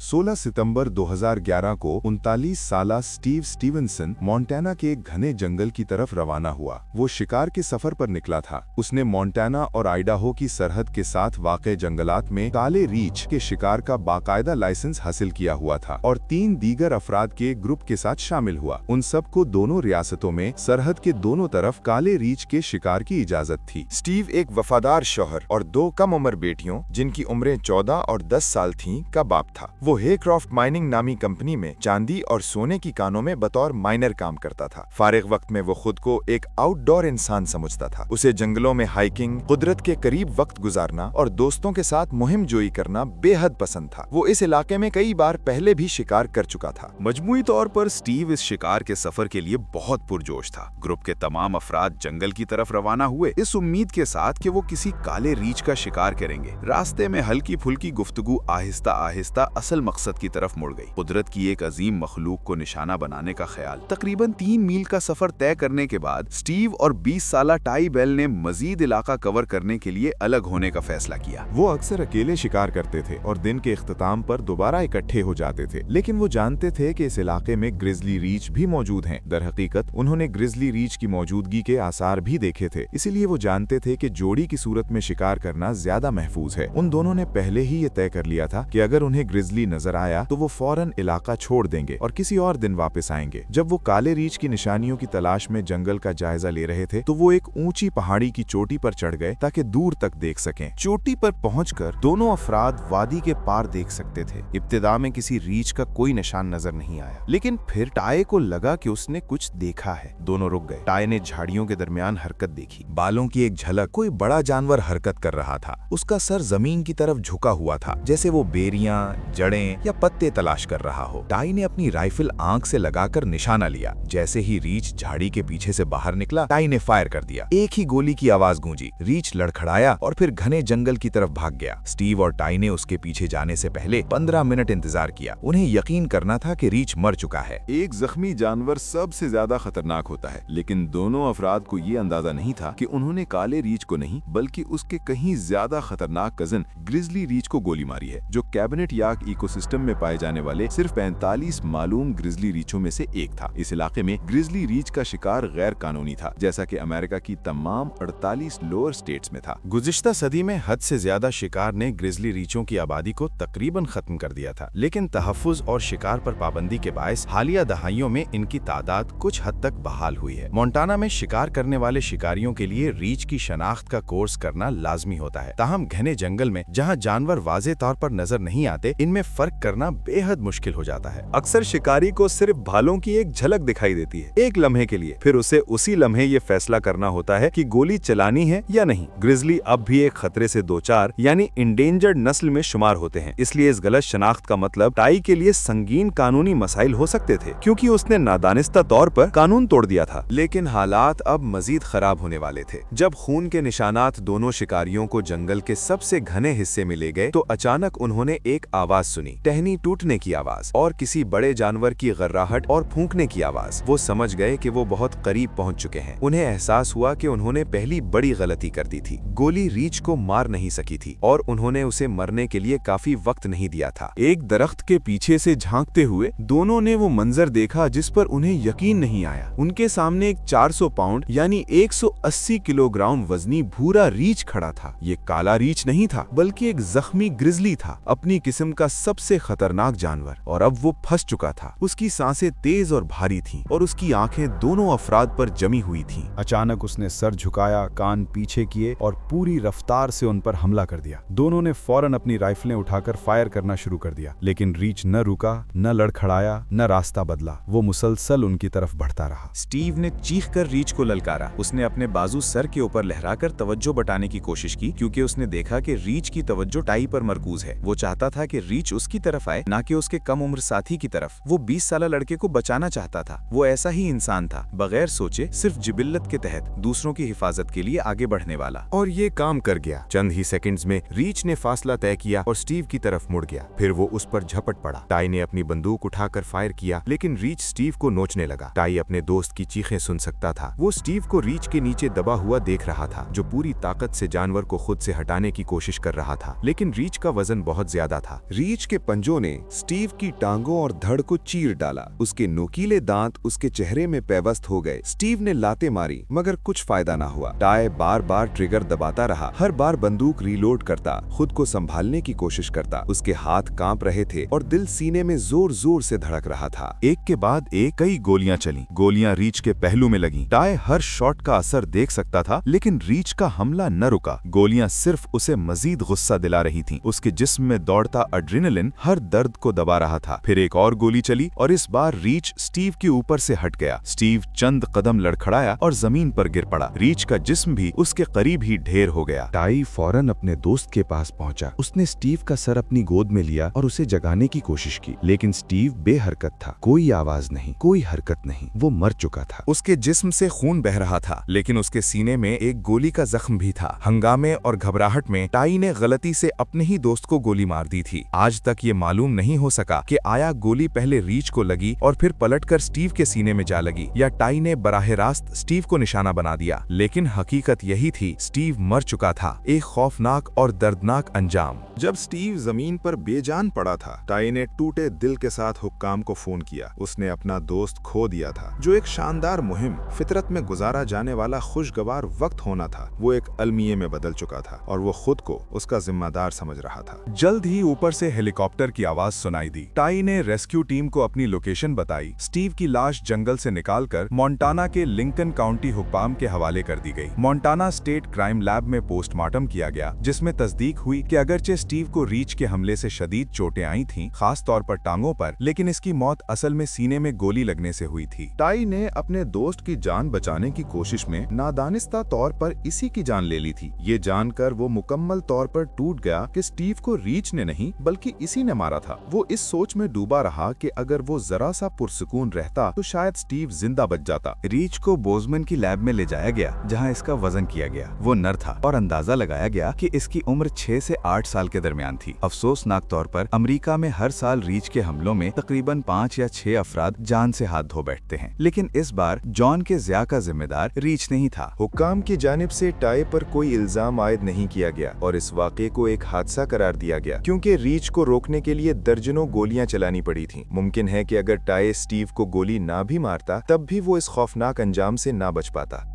16 सितंबर 2011 को 39 साला Steve Stevenson Montana के एक घने जंगल की तरफ रवाना हुआ। वो शिकार के सफर पर निकला था। उसने मोंटाना और आइडाहो की सरहद के साथ वाक़े जंगलात में काले रीछ के शिकार का बाकायदा लाइसेंस हासिल किया हुआ था और 3 दीगर अफराद के ग्रुप के साथ शामिल हुआ। उन सबको दोनों रियासतों में सरहद के दोनों तरफ काले रीछ के शिकार की इजाजत थी। स्टीव एक वफादार शौहर और 2 कम उम्र बेटियों, जिनकी उम्रें 14 और 10 साल थीं, का बाप था। वो हेक्रॉफ्ट माइनिंग नामी कंपनी में चांदी और सोने की कानों में बतौर माइनर काम करता था। फारिग वक्त में वो खुद को एक आउटडोर इंसान समझता था। उसे जंगलों में हाइकिंग, कुदरत के करीब वक्त गुजारना और दोस्तों के साथ मुहिम जोई करना बेहद पसंद था। वो इस इलाके में कई बार पहले भी शिकार कर चुका था। मजमूई तौर पर स्टीव इस शिकार के सफर के लिए बहुत पुरजोश था। ग्रुप के तमाम अफराद जंगल की तरफ रवाना हुए, इस उम्मीद के साथ कि वो किसी काले रीछ का शिकार करेंगे। रास्ते में हल्की फुल्की गुफ्तगू आहिस्ता आहिस्ता असल मकसद की तरफ मुड़ गई। कुदरत की एक अजीम मखलूक को निशाना बनाने का ख्याल। तकरीबन 3 मील का सफर तय करने के बाद स्टीव और 20 साला टाई बेल ने मजीद इलाका कवर करने के लिए अलग होने का फैसला किया। वो अक्सर अकेले शिकार करते थे और दिन के इख्तिताम पर दोबारा इकट्ठे हो जाते थे, लेकिन वो जानते थे कि इस इलाके में ग्रिजली रीछ भी मौजूद हैं। दर हकीकत उन्होंने ग्रिजली रीछ की मौजूदगी के आसार भी देखे थे, इसीलिए वो जानते थे कि जोड़ी की सूरत में शिकार करना ज्यादा महफूज है। उन दोनों ने पहले ही ये तय कर लिया था कि अगर उन्हें ग्रिजली नजर आया तो वो फौरन इलाका छोड़ देंगे और किसी और दिन वापस आएंगे। जब वो काले रीछ की निशानियों की तलाश में जंगल का जायजा ले रहे थे तो वो एक ऊंची पहाड़ी की चोटी पर चढ़ गए ताकि दूर तक देख सकें। चोटी पर पहुंचकर दोनों अफराद वादी के पार देख सकते थे। इब्तिदा में किसी रीछ का कोई निशान नजर नहीं आया, लेकिन फिर टाई को लगा कि उसने कुछ देखा है। दोनों रुक गए। टाई ने झाड़ियों के दरमियान हरकत देखी। बालों की एक झलक। कोई बड़ा जानवर हरकत कर रहा था। उसका सर जमीन की तरफ झुका हुआ था, जैसे वो बेरियां, जड़ें या पत्ते तलाश कर रहा हो। टाई ने अपनी राइफल आंख से लगाकर निशाना लिया। जैसे ही रीछ झाड़ी के पीछे से बाहर निकला, टाई ने फायर कर दिया। एक ही गोली की आवाज गूंजी। रीछ लड़खड़ाया और फिर घने जंगल की तरफ भाग गया। स्टीव और टाई ने उसके पीछे जाने से पहले 15 मिनट इंतजार किया। उन्हें यकीन करना था कि रीछ मर चुका है। एक जख्मी जानवर सबसे ज्यादा खतरनाक होता है, लेकिन दोनों अफराद को ये अंदाजा नहीं था कि उन्होंने काले रीछ को नहीं बल्कि उसके कहीं ज्यादा खतरनाक कजन ग्रिजली रीछ को गोली मारी है, जो कैबिनेट याक इकोसिस्टम में पाए जाने वाले सिर्फ 45 मालूम ग्रिजली रीछों में से एक था। इस इलाके में ग्रिजली रीछ का शिकार गैर कानूनी था, जैसा कि अमेरिका की तमाम 48 लोअर स्टेट्स में था। गुज़िश्ता सदी में हद से ज्यादा शिकार ने ग्रिजली रीछों की आबादी को तकरीबन खत्म कर दिया था, लेकिन तहफ्फुज और शिकार पर पाबंदी के बायस हालिया दहाइयों में इनकी तादाद कुछ हद तक बहाल हुई है। मोंटाना में शिकार करने वाले शिकारियों के लिए रीछ की शनाख्त का कोर्स करना लाजमी होता है। ताहम घने जंगल में जहाँ जानवर वाज़े तौर पर नजर नहीं आते, इनमें फर्क करना बेहद मुश्किल हो जाता है। अक्सर शिकारी को सिर्फ भालों की एक झलक दिखाई देती है, एक लम्हे के लिए। फिर उसे उसी लम्हे ये फैसला करना होता है कि गोली चलानी है या नहीं। ग्रिजली अब भी एक खतरे से 2-4 यानी इंडेंजर्ड नस्ल में शुमार होते हैं, इसलिए इस गलत शनाख्त का मतलब टाई के लिए संगीन कानूनी मसाइल हो सकते थे, क्योंकि उसने नादानिस्ता तौर पर कानून तोड़ दिया था। लेकिन हालात अब मजीद खराब होने वाले थे। जब खून के निशानात दोनों शिकारियों को जंगल के सबसे घने हिस्से में ले गए तो अचानक उन्होंने एक आवाज सुनी, टहनी टूटने की आवाज और किसी बड़े जानवर की गर्राहट और फूंकने की आवाज। वो समझ गए कि वो बहुत करीब पहुंच चुके हैं। उन्हें एहसास हुआ कि उन्होंने पहली बड़ी गलती कर दी थी। गोली रीछ को मार नहीं सकी थी और उन्होंने उसे मरने के लिए काफी वक्त नहीं दिया था। एक दरख्त के पीछे से झांकते हुए दोनों ने वो मंजर देखा जिस पर उन्हें यकीन नहीं आया। उनके सामने एक 400 पाउंड यानी 180 किलोग्राम वजनी भूरा रीछ खड़ा था। ये काला रीछ नहीं था, बल्कि एक जख्मी ग्रिजली था, अपनी किस्म का सबसे खतरनाक जानवर। और अब वो फंस चुका था। उसकी सांसें तेज और भारी थीं और उसकी आंखें दोनों अफराद पर जमी हुई थीं। अचानक उसने सर झुकाया, कान पीछे किए और पूरी रफ्तार से उन पर हमला कर दिया। दोनों ने फौरन अपनी राइफलें उठाकर फायर करना शुरू कर दिया, लेकिन रीछ न रुका, न लड़खड़ाया, न रास्ता बदला। वो मुसलसल उनकी तरफ बढ़ता रहा। स्टीव ने चीखकर रीछ को ललकारा। उसने अपने बाजू सर के ऊपर लहराकर तवज्जो बटाने की कोशिश की, क्योंकि उसने देखा कि रीछ की तवज्जो टाई पर मरकूज है। वो चाहता था कि रीछ उसकी तरफ आए, ना कि उसके कम उम्र साथी की तरफ। वो 20 साला लड़के को बचाना चाहता था। वो ऐसा ही इंसान था, बगैर सोचे, सिर्फ जिबिल्लत के तहत दूसरों की हिफाजत के लिए आगे बढ़ने वाला। और ये काम कर गया। चंद ही सेकंड्स में रीछ ने फासला तय किया और स्टीव की तरफ मुड़ गया। फिर वो उस पर झपट पड़ा। टाई ने अपनी बंदूक उठाकर फायर किया, लेकिन रीछ स्टीव को नोचने लगा। टाई अपने दोस्त की चीखें सुन सकता था। वो स्टीव को रीछ के नीचे दबा हुआ देख रहा था, जो पूरी ताकत से जानवर को खुद से हटाने की कोशिश कर रहा था, लेकिन रीछ का वजन बहुत ज्यादा था। रीछ के पंजों ने स्टीव की टांगों और धड़ को चीर डाला। उसके नोकीले दांत उसके चेहरे में पेवस्त हो गए। स्टीव ने लातें मारी मगर कुछ फायदा ना हुआ। टाई बार बार ट्रिगर दबाता रहा, हर बार बंदूक रीलोड करता, खुद को संभालने की कोशिश करता। उसके हाथ कांप रहे थे और दिल सीने में जोर जोर से धड़क रहा था। एक के बाद एक कई गोलियां चलीं। गोलियां रीच के पहलू में लगीं। टाई हर शॉट का असर देख सकता था, लेकिन रीच का हमला न रुका। गोलियां सिर्फ उसे मजीद गुस्सा दिला रही थीं। उसके जिस्म में दौड़ता एड्रेनालिन हर दर्द को दबा रहा था। फिर एक और गोली चली और इस बार रीच स्टीव के ऊपर से हट गया। स्टीव चंद कदम लड़खड़ाया और जमीन पर गिर पड़ा। रीच का जिस्म भी उसके करीब ही ढेर हो गया। टाई फौरन अपने दोस्त के पास पहुंचा। उसने स्टीव का सर अपनी गोद में लिया और उसे जगाने की कोशिश की, लेकिन स्टीव बेहरकत था। कोई आवाज नहीं, कोई हरकत नहीं। वो मर चुका था। उसके जिस्म से खून बह रहा था, लेकिन उसके सीने में एक गोली का जख्म भी था। हंगामे और घबराहट में टाई ने गलती से अपने ही दोस्त को गोली मार दी थी। आज तक ये मालूम नहीं हो सका कि आया गोली पहले रीच को लगी और फिर पलटकर स्टीव के सीने में जा लगी, या टाई ने बराह रास्त स्टीव को निशाना बना दिया। लेकिन हकीकत यही थी, स्टीव मर चुका था। एक खौफनाक और दर्दनाक अंजाम। जब स्टीव जमीन पर बेजान पड़ा था, टाई ने टूटे दिल के साथ हुक्काम को फोन किया। उसने अपना दोस्त खो दिया था, जो एक शानदार मुहिम, फितरत में गुजारा जाने वाला खुशगवार वक्त होना था। वो एक अलमिये में बदल चुका था और वो खुद को उसका जिम्मेदार समझ रहा था। जल्द ही ऊपर से हेलीकॉप्टर की आवाज सुनाई दी। टाई ने रेस्क्यू टीम को अपनी लोकेशन बताई। स्टीव की लाश जंगल से निकालकर मोंटाना के लिंकन काउंटी हुक्काम के हवाले कर दी गई। मोंटाना स्टेट क्राइम लैब में पोस्टमार्टम किया गया, जिसमें तस्दीक हुई कि अगरचे स्टीव को रीच के हमले से शदीद चोटें आई थीं, खास तौर पर टांगों पर, लेकिन इसकी मौत असल में सीने में गोली लगने से हुई थी। टाई ने अपने दोस्त की जान बचाने की कोशिश में नादानिस्ता तौर पर इसी की जान ले ली थी। ये जानकर वो मुकम्मल तौर पर टूट गया कि स्टीव को रीच ने नहीं बल्कि इसी ने मारा था। वो इस सोच में डूबा रहा कि अगर वो जरा सा पुरसुकून रहता तो शायद स्टीव जिंदा बच जाता। रीच को बोजमन की लैब में ले जाया गया, जहां इसका वजन किया गया। वो नर था और अंदाजा लगाया गया कि इसकी उम्र 6 से 8 साल के दरमियान थी। अफसोसनाक तौर पर अमेरिका में हर साल रीच के हमलों में तकरीबन 5 या 6 अफराद जान से हाथ धो बैठते हैं, लेकिन इस बार जॉन के ज़िया का जिम्मेदार रीच नहीं था। हुक्काम की जानिब से टाई पर कोई इल्जाम आयद नहीं किया गया और इस वाक़े को एक हादसा करार दिया गया, क्योंकि रीच को रोकने के लिए दर्जनों गोलियां चलानी पड़ी थीं। मुमकिन है कि अगर टाई स्टीव को गोली ना भी मारता, तब भी वो इस खौफनाक अंजाम से ना बच पाता।